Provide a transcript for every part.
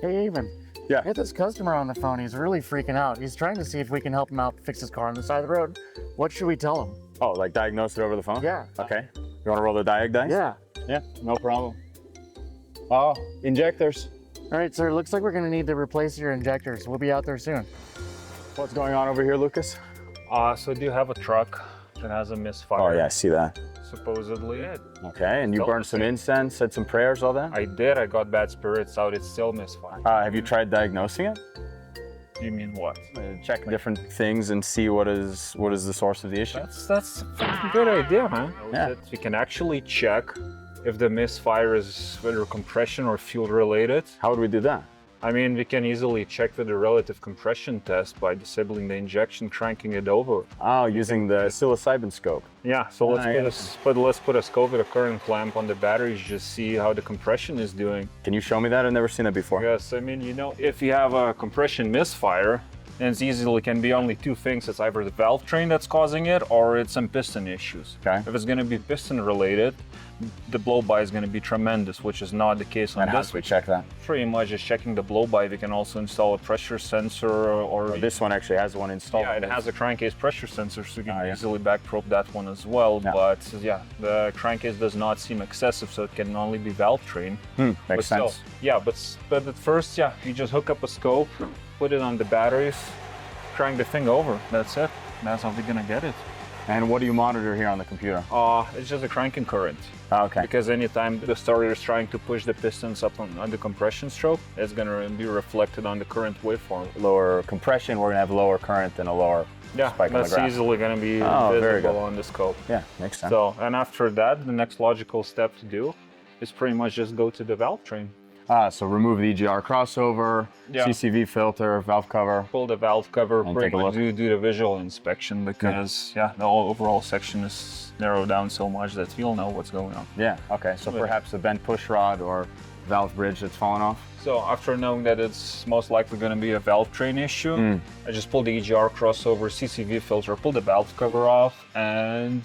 Hey, Aven. Yeah. I had this customer on the phone. He's really freaking out. He's trying to see if we can help him out fix his car on the side of the road. What should we tell him? Oh, like diagnose it over the phone? Yeah. Okay. You want to roll the diag dice? Yeah. Yeah, no problem. Oh, injectors. All right, sir. Looks like we're going to need to replace your injectors. We'll be out there soon. What's going on over here, Lucas? So do you have a truck that has a misfire? Oh, yeah, I see that. Supposedly. Okay, and you Still burned some incense, said some prayers, all that? I did. I got bad spirits out. It's still misfire. Have you tried diagnosing it? You mean what? Check different things and see what is the source of the issue. That's a fucking good idea, man. Yeah. You can actually check if the misfire is whether compression or fuel related. How would we do that? I mean, we can easily check with the relative compression test by disabling the injection, cranking it over. Oh, using the psilocybin scope. Yeah, so let's yeah. put a scope with a current clamp on the batteries, just see how the compression is doing. Can you show me that? I've never seen that before. Yes, I mean, if you have a compression misfire, then it easily can be only two things. It's either the valve train that's causing it, or it's some piston issues. Okay. If it's going to be piston related, the blow-by is going to be tremendous, which is not the case on And how this. do we check that? Pretty much just checking the blow-by. We can also install a pressure sensor or This one actually has one installed. yeah, it has a crankcase pressure sensor, so you can yeah. easily back probe that one as well. Yeah. But yeah, the crankcase does not seem excessive, so it can only be valve train. Makes But still, sense. yeah, but at first, yeah, you just hook up a scope, put it on the batteries, crank the thing over. That's it. That's how we're gonna get it. And what do you monitor here on the computer? It's just a cranking current. Okay. Because anytime the starter is trying to push the pistons up on the compression stroke, it's gonna be reflected on the current waveform. Lower compression, we're gonna have lower current and a lower Yeah, spike on the that's graph. easily gonna be very good. visible on the scope. Yeah, makes sense. So, and after that, the next logical step to do is pretty much just go to the valve train. So remove the EGR crossover, Yeah. CCV filter, valve cover. Pull the valve cover, And pretty take a much look. do the visual inspection because the whole overall section is narrowed down so much that you'll know what's going on. Yeah, okay, so perhaps a bent push rod or valve bridge that's fallen off. So after knowing that it's most likely going to be a valve train issue, I just pulled the EGR crossover, CCV filter, pulled the valve cover off, and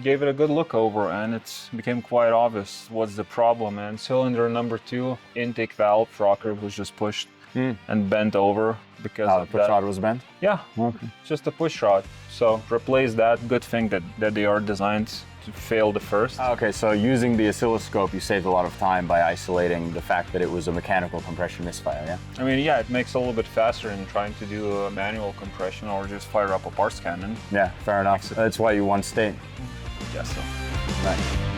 gave it a good look over, and it became quite obvious what's the problem. And cylinder number 2 intake valve rocker was just pushed and bent over because The of push that. rod was bent? Yeah, Okay. just a push rod. So replace that. Good thing that they are designed to fail the first. Okay, so using the oscilloscope, you saved a lot of time by isolating the fact that it was a mechanical compression misfire, yeah? I mean, yeah, it makes it a little bit faster than trying to do a manual compression or just fire up a parts cannon. Yeah, fair enough. That's why you won state. Guess so. Nice.